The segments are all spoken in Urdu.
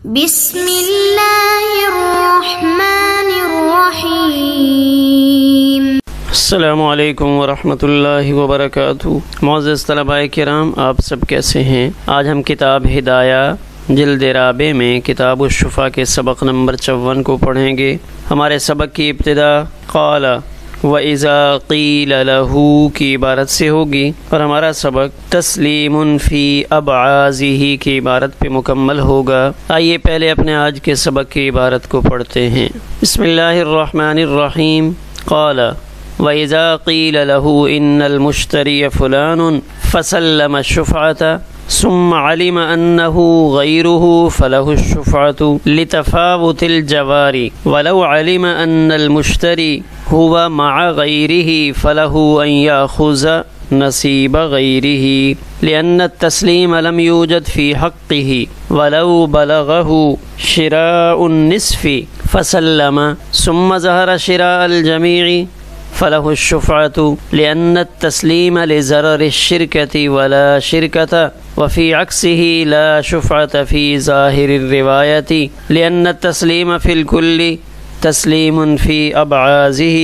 بسم اللہ الرحمن الرحیم۔ السلام علیکم ورحمۃ اللہ وبرکاتہ۔ معزز طلباء کرام، آپ سب کیسے ہیں؟ آج ہم کتاب ہدایہ جلد رابع میں کتاب الشفا کے سبق نمبر 54 کو پڑھیں گے۔ ہمارے سبق کی ابتدا قال وَإِذَا قِيلَ لَهُ کی عبارت سے ہوگی اور ہمارا سبق تسلیم فی ابعازہ کی عبارت پہ مکمل ہوگا۔ آئیے پہلے اپنے آج کے سبق کی عبارت کو پڑھتے ہیں۔ بسم اللہ الرحمن الرحیم۔ قال وَإِذَا قِيلَ لَهُ إِنَّ الْمُشْتَرِيَ فُلَانٌ فَسَلَّمَ الشُّفْعَةَ ثم علم أنه غيره فله الشفعة لتفاوت الجوار ولو علم أن المشتري هو مع غيره فله أن يأخذ نصيب غيره لأن التسليم لم يوجد في حقه ولو بلغه شراء النصف فسلم ثم ظهر شراء الجميع فله الشفعة لأن التسليم لضرر الشركة ولا شركة وفي عكسه لا شفعة في ظاهر الرواية لأن التسليم في الكل تسلیم فی ابعازہ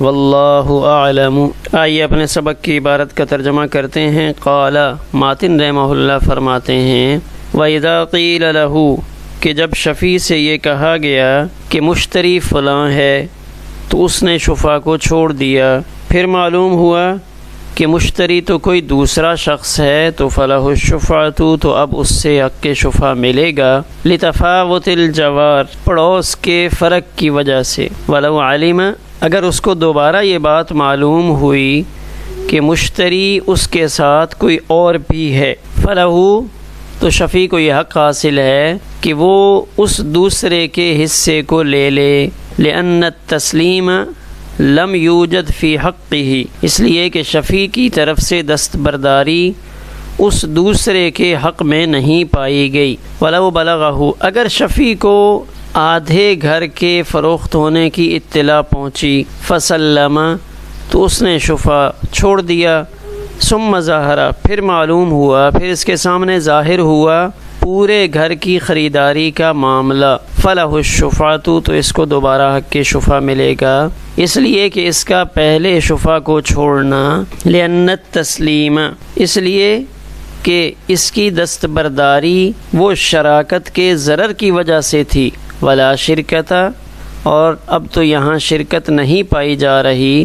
واللہ اعلم۔ آئیے اپنے سبق کی عبارت کا ترجمہ کرتے ہیں۔ قال ماتن رحمہ اللہ فرماتے ہیں وَإِذَا قِيلَ لَهُ کہ جب شفیع سے یہ کہا گیا کہ مشتری فلاں ہے تو اس نے شفا کو چھوڑ دیا، پھر معلوم ہوا کہ مشتری تو کوئی دوسرا شخص ہے تو فلاح الشفاعۃ تو اب اس سے حق کے شفا ملے گا لتفاوت الجوار پڑوس کے فرق کی وجہ سے، ولو علم اگر اس کو دوبارہ یہ بات معلوم ہوئی کہ مشتری اس کے ساتھ کوئی اور بھی ہے، فلاح تو شفیع کو یہ حق حاصل ہے کہ وہ اس دوسرے کے حصے کو لے لے، لأن التسلیم لم یوجد فی حقہ اس لیے کہ شفیع کی طرف سے دستبرداری اس دوسرے کے حق میں نہیں پائی گئی، ولو بلغہ اگر شفیع کو آدھے گھر کے فروخت ہونے کی اطلاع پہنچی، فسلم تو اس نے شفا چھوڑ دیا، ثم ظاہر پھر معلوم ہوا، پھر اس کے سامنے ظاہر ہوا پورے گھر کی خریداری کا معاملہ، فلاح الشفاعۃ تو اس کو دوبارہ حق کے شفا ملے گا، اس لیے کہ اس کا پہلے شفا کو چھوڑنا، لأن التسلیم اس لیے کہ اس کی دستبرداری وہ شراکت کے ضرر کی وجہ سے تھی، ولا شرکت اور اب تو یہاں شرکت نہیں پائی جا رہی،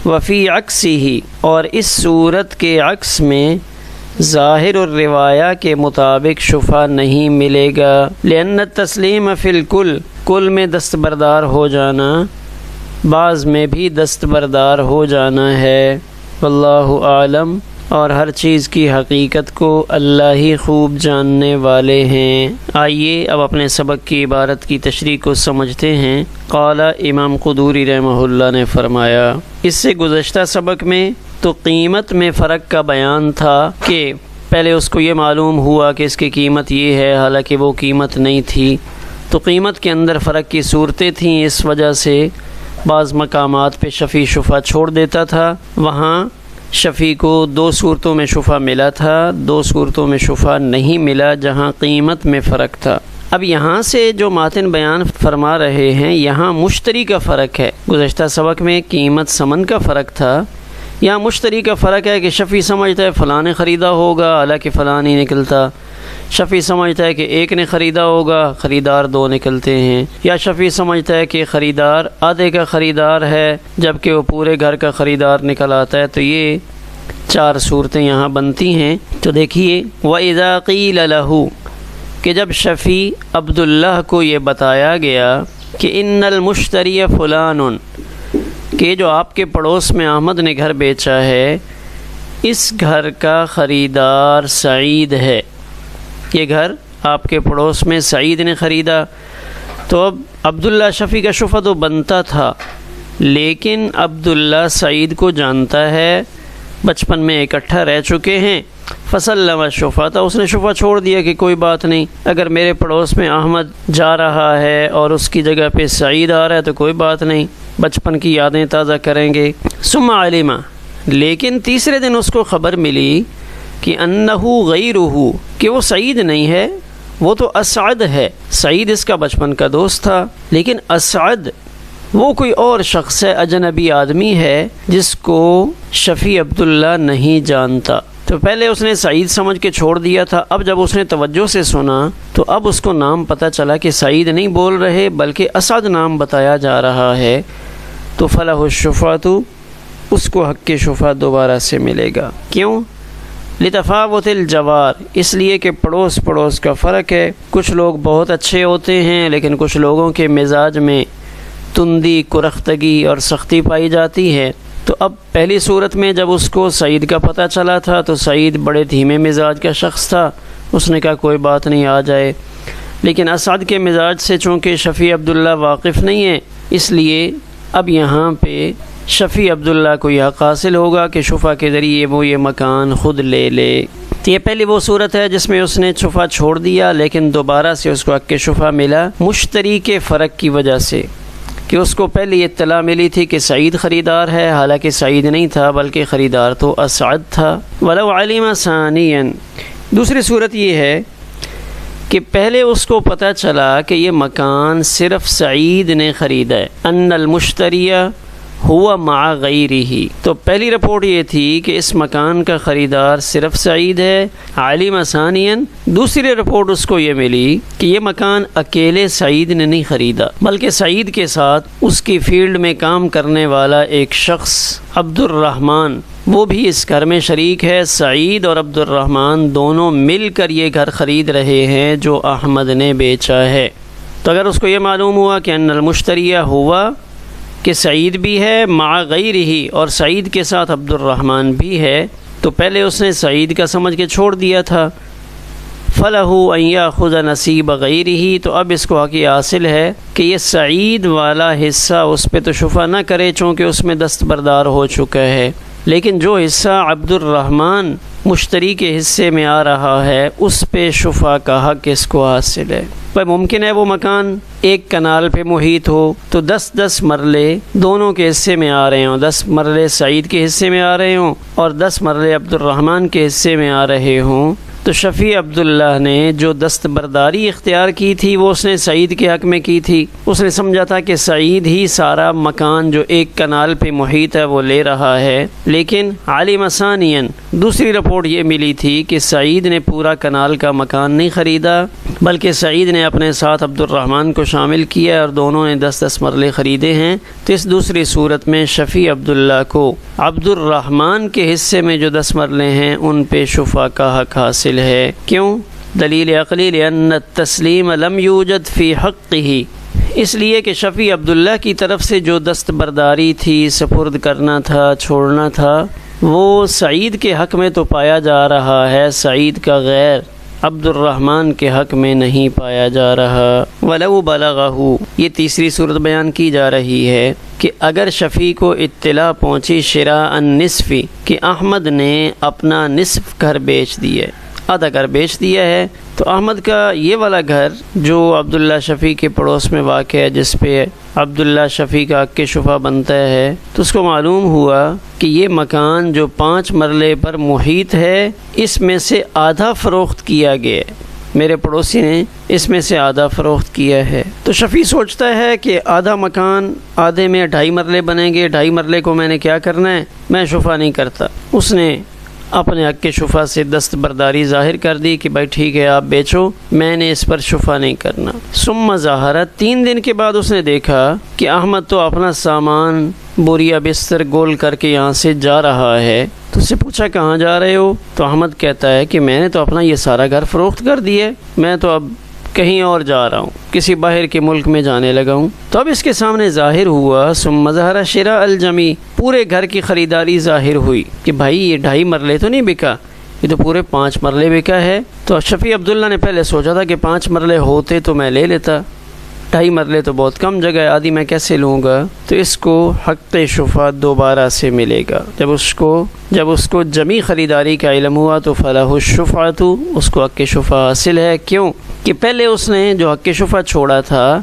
وفی عکسہ اور اس صورت کے عکس میں ظاہر الروایہ کے مطابق شفا نہیں ملے گا، لأن التسلیم فی الکل کل میں دستبردار ہو جانا، بعض میں بھی دستبردار ہو جانا ہے، واللہ اعلم اور ہر چیز کی حقیقت کو اللہ ہی خوب جاننے والے ہیں۔ آئیے اب اپنے سبق کی عبارت کی تشریح کو سمجھتے ہیں۔ قال امام قدوری رحمہ اللہ نے فرمایا، اس سے گزشتہ سبق میں تو قیمت میں فرق کا بیان تھا کہ پہلے اس کو یہ معلوم ہوا کہ اس کی قیمت یہ ہے حالانکہ وہ قیمت نہیں تھی، تو قیمت کے اندر فرق کی صورتیں تھیں، اس وجہ سے بعض مقامات پہ شفیع شفا چھوڑ دیتا تھا، وہاں شفیع کو 2 صورتوں میں شفا ملا تھا، 2 صورتوں میں شفا نہیں ملا جہاں قیمت میں فرق تھا۔ اب یہاں سے جو ماتن بیان فرما رہے ہیں یہاں مشتری کا فرق ہے، گزشتہ سبق میں قیمت ثمن کا فرق تھا، یہاں مشتری کا فرق ہے کہ شفیع سمجھتا ہے فلاں نے خریدا ہوگا حالانکہ فلاں نہیں نکلتا، شفیع سمجھتا ہے کہ ایک نے خریدا ہوگا خریدار 2 نکلتے ہیں، یا شفیع سمجھتا ہے کہ خریدار آدھے کا خریدار ہے جبکہ وہ پورے گھر کا خریدار نکل آتا ہے، تو یہ 4 صورتیں یہاں بنتی ہیں۔ تو دیکھیے وَإِذَا قِيلَ لَهُ کہ جب شفیع عبداللہ کو یہ بتایا گیا کہ اِنَّ الْمُشْتَرِيَ فُلَانٌ کہ جو آپ کے پڑوس میں احمد نے گھر بیچا ہے اس گھر کا خریدار سعید ہے، یہ گھر آپ کے پڑوس میں سعید نے خریدا، تو اب عبداللہ شفیع کا شفا تو بنتا تھا، لیکن عبداللہ سعید کو جانتا ہے، بچپن میں اکٹھا رہ چکے ہیں، فسلم الشفاعۃ اس نے شفا چھوڑ دیا کہ کوئی بات نہیں، اگر میرے پڑوس میں احمد جا رہا ہے اور اس کی جگہ پہ سعید آ رہا ہے تو کوئی بات نہیں، بچپن کی یادیں تازہ کریں گے۔ ثم علم لیکن تیسرے دن اس کو خبر ملی کہ انہ غیرہ کہ وہ سعید نہیں ہے، وہ تو اسعد ہے، سعید اس کا بچپن کا دوست تھا، لیکن اسعد وہ کوئی اور شخص ہے، اجنبی آدمی ہے جس کو شفیع عبداللہ نہیں جانتا۔ تو پہلے اس نے سعید سمجھ کے چھوڑ دیا تھا، اب جب اس نے توجہ سے سنا تو اب اس کو نام پتہ چلا کہ سعید نہیں بول رہے بلکہ اسعد نام بتایا جا رہا ہے، تو فلہ الشفاعۃ، اس کو حق شفاعت دوبارہ سے ملے گا۔ کیوں؟ لتفاوت الجوار، اس لیے کہ پڑوس پڑوس کا فرق ہے، کچھ لوگ بہت اچھے ہوتے ہیں لیکن کچھ لوگوں کے مزاج میں تندی، کرختگی اور سختی پائی جاتی ہے۔ تو اب پہلی صورت میں جب اس کو سعید کا پتہ چلا تھا تو سعید بڑے دھیمے مزاج کا شخص تھا، اس نے کہا کوئی بات نہیں آ جائے، لیکن اسعد کے مزاج سے چونکہ شفیع عبداللہ واقف نہیں ہے، اس لیے اب یہاں پہ شفیع عبداللہ کو یہ حق حاصل ہوگا کہ شفا کے ذریعے وہ یہ مکان خود لے لے۔ تو یہ پہلی وہ صورت ہے جس میں اس نے شفا چھوڑ دیا لیکن دوبارہ سے اس کو حق شفا ملا، مشتری کے فرق کی وجہ سے، کہ اس کو پہلے اطلاع ملی تھی کہ سعید خریدار ہے، حالانکہ سعید نہیں تھا بلکہ خریدار تو اسعد تھا۔ وَلَوْ عَلِمَ ثَانِيًا، دوسری صورت یہ ہے کہ پہلے اس کو پتہ چلا کہ یہ مکان صرف سعید نے خریدا ہے، ان المشتری ہوا مع غیرہ، تو پہلی رپورٹ یہ تھی کہ اس مکان کا خریدار صرف سعید ہے۔ علم ثانیاً، دوسری رپورٹ اس کو یہ ملی کہ یہ مکان اکیلے سعید نے نہیں خریدا بلکہ سعید کے ساتھ اس کی فیلڈ میں کام کرنے والا ایک شخص عبد الرحمن، وہ بھی اس گھر میں شریک ہے۔ سعید اور عبد الرحمن دونوں مل کر یہ گھر خرید رہے ہیں جو احمد نے بیچا ہے۔ تو اگر اس کو یہ معلوم ہوا کہ ان المشتری ہوا کہ سعید بھی ہے مع غیرہ اور سعید کے ساتھ عبد الرحمن بھی ہے، تو پہلے اس نے سعید کا سمجھ کے چھوڑ دیا تھا۔ فَلَهُ أَن يَأْخُذَ نَصِيبَ غَيْرِهِ، تو اب اس کو حق حاصل ہے کہ یہ سعید والا حصہ اس پہ تو شفا نہ کرے چونکہ اس میں دستبردار ہو چکا ہے، لیکن جو حصہ عبد الرحمن مشتری کے حصے میں آ رہا ہے اس پہ شفا کا حق اس کو حاصل ہے۔ بھائی ممکن ہے وہ مکان ایک کنال پہ محیط ہو تو 10 مرلے دونوں کے حصے میں آ رہے ہوں، 10 مرلے سعید کے حصے میں آ رہے ہوں اور 10 مرلے عبد الرحمن کے حصے میں آ رہے ہوں، تو شفیع عبداللہ نے جو دستبرداری اختیار کی تھی وہ اس نے سعید کے حق میں کی تھی۔ اس نے سمجھا تھا کہ سعید ہی سارا مکان جو ایک کنال پہ محیط ہے وہ لے رہا ہے، لیکن علم ثانیاً دوسری رپورٹ یہ ملی تھی کہ سعید نے پورا کنال کا مکان نہیں خریدا بلکہ سعید نے اپنے ساتھ عبد الرحمن کو شامل کیا اور دونوں نے 10 مرلے خریدے ہیں۔ تو اس دوسری صورت میں شفیع عبداللہ کو عبد الرحمن کے حصے میں جو 10 مرلے ہیں ان پہ شفا کا حق حاصل ہے۔ کیوں؟ دلیل عقلی لأن التسلیم لم یوجد فی حقہ، اس لیے کہ شفیع عبداللہ کی طرف سے جو دستبرداری تھی، سپرد کرنا تھا، چھوڑنا تھا، وہ سعید کے حق میں تو پایا جا رہا ہے، سعید کا غیر عبد الرحمن کے حق میں نہیں پایا جا رہا۔ وَلَوْ بَلَغَهُ، یہ تیسری صورت بیان کی جا رہی ہے کہ اگر شفیع کو اطلاع پہنچی شراء النصف کہ احمد نے اپنا نصف گھر بیچ دیا، آدھا گھر بیچ دیا ہے، تو احمد کا یہ والا گھر جو عبداللہ شفیع کے پڑوس میں واقع ہے جس پہ عبداللہ شفیع کا حق شفا بنتا ہے، تو اس کو معلوم ہوا کہ یہ مکان جو 5 مرلے پر محیط ہے اس میں سے آدھا فروخت کیا گیا ہے، میرے پڑوسی نے اس میں سے آدھا فروخت کیا ہے۔ تو شفیع سوچتا ہے کہ آدھا مکان، آدھے میں 2.5 مرلے بنیں گے، 2.5 مرلے کو میں نے کیا کرنا ہے، میں شفا نہیں کرتا۔ اس نے اپنے حق کے شفا سے دستبرداری ظاہر کر دی کہ بھائی ٹھیک ہے آپ بیچو، میں نے اس پر شفا نہیں کرنا۔ ثم ظاہرت، 3 دن کے بعد اس نے دیکھا کہ احمد تو اپنا سامان بوریا بستر گول کر کے یہاں سے جا رہا ہے، تو اس سے پوچھا کہاں جا رہے ہو؟ تو احمد کہتا ہے کہ میں نے تو اپنا یہ سارا گھر فروخت کر دیا ہے، میں تو اب کہیں اور جا رہا ہوں، کسی باہر کے ملک میں جانے لگا ہوں۔ تو اب اس کے سامنے ظاہر ہوا ثم ظہر شراء الجمی، پورے گھر کی خریداری ظاہر ہوئی کہ بھائی یہ 2.5 مرلے تو نہیں بکا، یہ تو پورے 5 مرلے بکا ہے۔ تو شفیع عبداللہ نے پہلے سوچا تھا کہ 5 مرلے ہوتے تو میں لے لیتا، 2.5 مرلے تو بہت کم جگہ ہے، آدھی میں کیسے لوں گا؟ تو اس کو حق شفا دوبارہ سے ملے گا۔ جب اس کو جمی خریداری کا علم ہوا تو فلاح الشفاعۃ، اس کو حق شفا حاصل ہے۔ کیوں کہ پہلے اس نے جو حق شفا چھوڑا تھا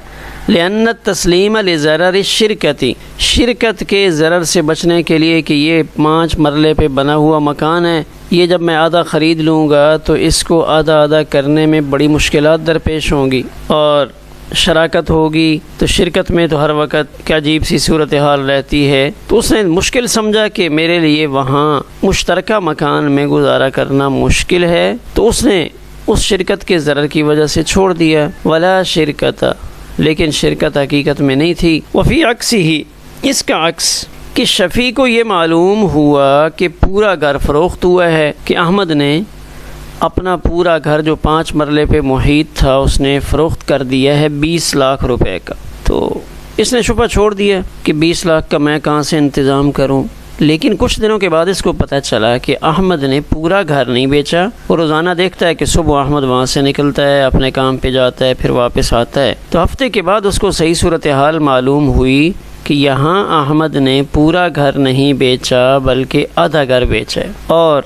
لأن التسلیم لضرر الشرکت، شرکت کے ضرر سے بچنے کے لیے کہ یہ 5 مرلے پہ بنا ہوا مکان ہے، یہ جب میں آدھا خرید لوں گا تو اس کو آدھا آدھا کرنے میں بڑی مشکلات درپیش ہوں گی، اور شراکت ہوگی تو شرکت میں تو ہر وقت کیا عجیب سی صورتحال رہتی ہے۔ تو اس نے مشکل سمجھا کہ میرے لیے وہاں مشترکہ مکان میں گزارا کرنا مشکل ہے، تو اس نے اس شرکت کے ضرر کی وجہ سے چھوڑ دیا۔ ولا شرکت، لیکن شرکت حقیقت میں نہیں تھی۔ وفی عکس ہی، اس کا عکس کہ شفیع کو یہ معلوم ہوا کہ پورا گھر فروخت ہوا ہے، کہ احمد نے اپنا پورا گھر جو 5 مرلے پہ محیط تھا اس نے فروخت کر دیا ہے 20 لاکھ روپے کا۔ تو اس نے شبہ چھوڑ دیا کہ 20 لاکھ کا میں کہاں سے انتظام کروں۔ لیکن کچھ دنوں کے بعد اس کو پتہ چلا کہ احمد نے پورا گھر نہیں بیچا، وہ روزانہ دیکھتا ہے کہ صبح احمد وہاں سے نکلتا ہے، اپنے کام پہ جاتا ہے، پھر واپس آتا ہے۔ تو ہفتے کے بعد اس کو صحیح صورتحال معلوم ہوئی کہ یہاں احمد نے پورا گھر نہیں بیچا بلکہ آدھا گھر بیچا ہے، اور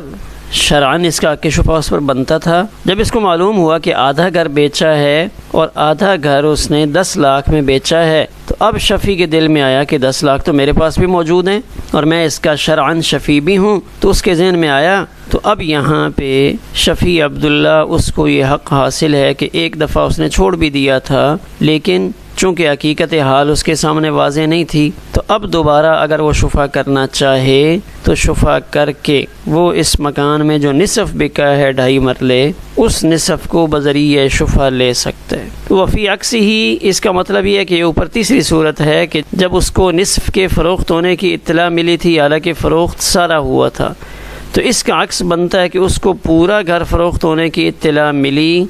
شرعاً اس کا حق شفا اس پر بنتا تھا۔ جب اس کو معلوم ہوا کہ آدھا گھر بیچا ہے اور آدھا گھر اس نے 10 لاکھ میں بیچا ہے، تو اب شفیع کے دل میں آیا کہ 10 لاکھ تو میرے پاس بھی موجود ہیں اور میں اس کا شرعاً شفیع بھی ہوں۔ تو اس کے ذہن میں آیا، تو اب یہاں پہ شفیع عبداللہ اس کو یہ حق حاصل ہے کہ ایک دفعہ اس نے چھوڑ بھی دیا تھا، لیکن چونکہ حقیقت حال اس کے سامنے واضح نہیں تھی، تو اب دوبارہ اگر وہ شفا کرنا چاہے تو شفا کر کے وہ اس مکان میں جو نصف بکا ہے 2.5 مرلے، اس نصف کو بذریعہ شفا لے سکتا ہے۔ وفی عکس ہی، اس کا مطلب یہ ہے کہ یہ اوپر تیسری صورت ہے کہ جب اس کو نصف کے فروخت ہونے کی اطلاع ملی تھی، حالانکہ فروخت سارا ہوا تھا، تو اس کا عکس بنتا ہے کہ اس کو پورا گھر فروخت ہونے کی اطلاع ملی،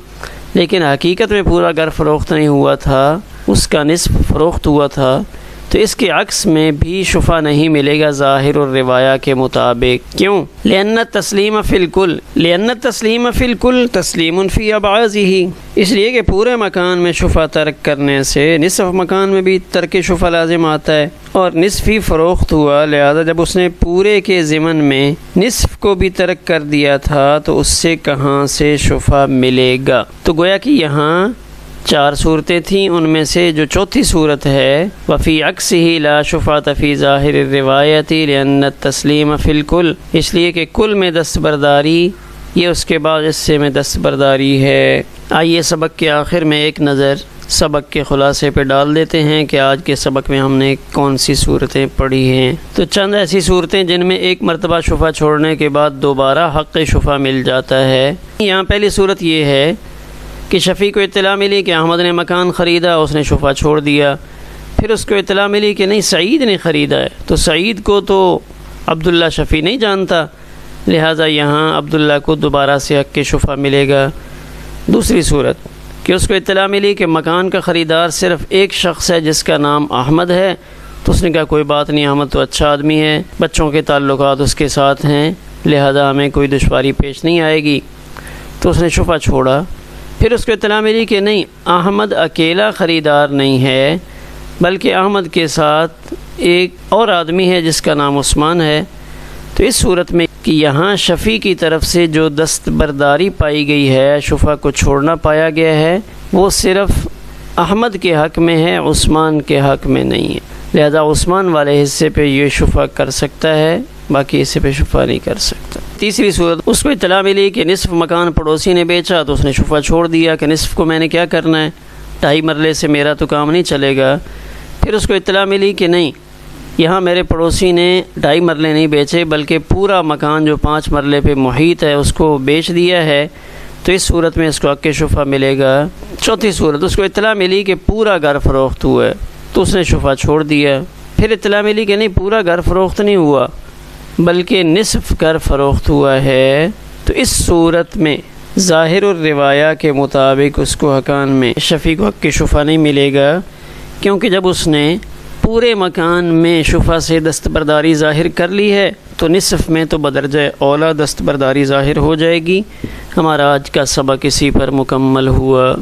لیکن حقیقت میں پورا گھر فروخت نہیں ہوا تھا، اس کا نصف فروخت ہوا تھا، تو اس کے عکس میں بھی شفا نہیں ملے گا ظاہر الروایہ کے مطابق۔ کیوں؟ لأن التسلیم فی الکل تسلیم فی ابعاضہ، اس لیے کہ پورے مکان میں شفا ترک کرنے سے نصف مکان میں بھی ترک شفا لازم آتا ہے، اور نصف ہی فروخت ہوا، لہذا جب اس نے پورے کے ضمن میں نصف کو بھی ترک کر دیا تھا تو اس سے کہاں سے شفا ملے گا؟ تو گویا کہ یہاں 4 صورتیں تھیں، ان میں سے جو چوتھی صورت ہے وفی عکسہ لا شفاۃ فی ظاہر الروایت لأن التسلیم فی الکل، اس لیے کہ کل میں دستبرداری، یہ اس کے بعد حصے میں دستبرداری ہے۔ آئیے سبق کے آخر میں ایک نظر سبق کے خلاصے پہ ڈال دیتے ہیں کہ آج کے سبق میں ہم نے کون سی صورتیں پڑھی ہیں۔ تو چند ایسی صورتیں جن میں ایک مرتبہ شفا چھوڑنے کے بعد دوبارہ حق شفا مل جاتا ہے۔ یہاں پہلی صورت یہ ہے کہ شفیع کو اطلاع ملی کہ احمد نے مکان خریدا، اس نے شفا چھوڑ دیا، پھر اس کو اطلاع ملی کہ نہیں سعید نے خریدا ہے، تو سعید کو تو عبداللہ شفیع نہیں جانتا، لہٰذا یہاں عبداللہ کو دوبارہ سے حق شفا ملے گا۔ دوسری صورت کہ اس کو اطلاع ملی کہ مکان کا خریدار صرف ایک شخص ہے جس کا نام احمد ہے، تو اس نے کہا کوئی بات نہیں، احمد تو اچھا آدمی ہے، بچوں کے تعلقات اس کے ساتھ ہیں، لہذا ہمیں کوئی دشواری پیش نہیں آئے گی، تو اس نے شفا چھوڑا۔ پھر اس کو اطلاع ملی کہ نہیں احمد اکیلا خریدار نہیں ہے بلکہ احمد کے ساتھ ایک اور آدمی ہے جس کا نام عثمان ہے، تو اس صورت میں کہ یہاں شفیع کی طرف سے جو دستبرداری پائی گئی ہے، شفا کو چھوڑنا پایا گیا ہے، وہ صرف احمد کے حق میں ہے، عثمان کے حق میں نہیں ہے، لہذا عثمان والے حصے پہ یہ شفا کر سکتا ہے، باقی حصے پہ شفا نہیں کر سکتا۔ تیسری صورت اس کو اطلاع ملی کہ نصف مکان پڑوسی نے بیچا، تو اس نے شفا چھوڑ دیا کہ نصف کو میں نے کیا کرنا ہے، 2.5 مرلے سے میرا تو کام نہیں چلے گا۔ پھر اس کو اطلاع ملی کہ نہیں یہاں میرے پڑوسی نے 2.5 مرلے نہیں بیچے بلکہ پورا مکان جو 5 مرلے پہ محیط ہے اس کو بیچ دیا ہے، تو اس صورت میں اس کو حق شفا ملے گا۔ چوتھی صورت اس کو اطلاع ملی کہ پورا گھر فروخت ہوا ہے، تو اس نے شفا چھوڑ دیا۔ پھر اطلاع ملی کہ نہیں پورا گھر فروخت نہیں ہوا بلکہ نصف گھر فروخت ہوا ہے، تو اس صورت میں ظاہر الروایہ کے مطابق اس کو حقان میں شفیع کو حق شفا نہیں ملے گا، کیونکہ جب اس نے پورے مکان میں شفا سے دستبرداری ظاہر کر لی ہے تو نصف میں تو بدرجہ اولا دستبرداری ظاہر ہو جائے گی۔ ہمارا آج کا سبق اسی پر مکمل ہوا۔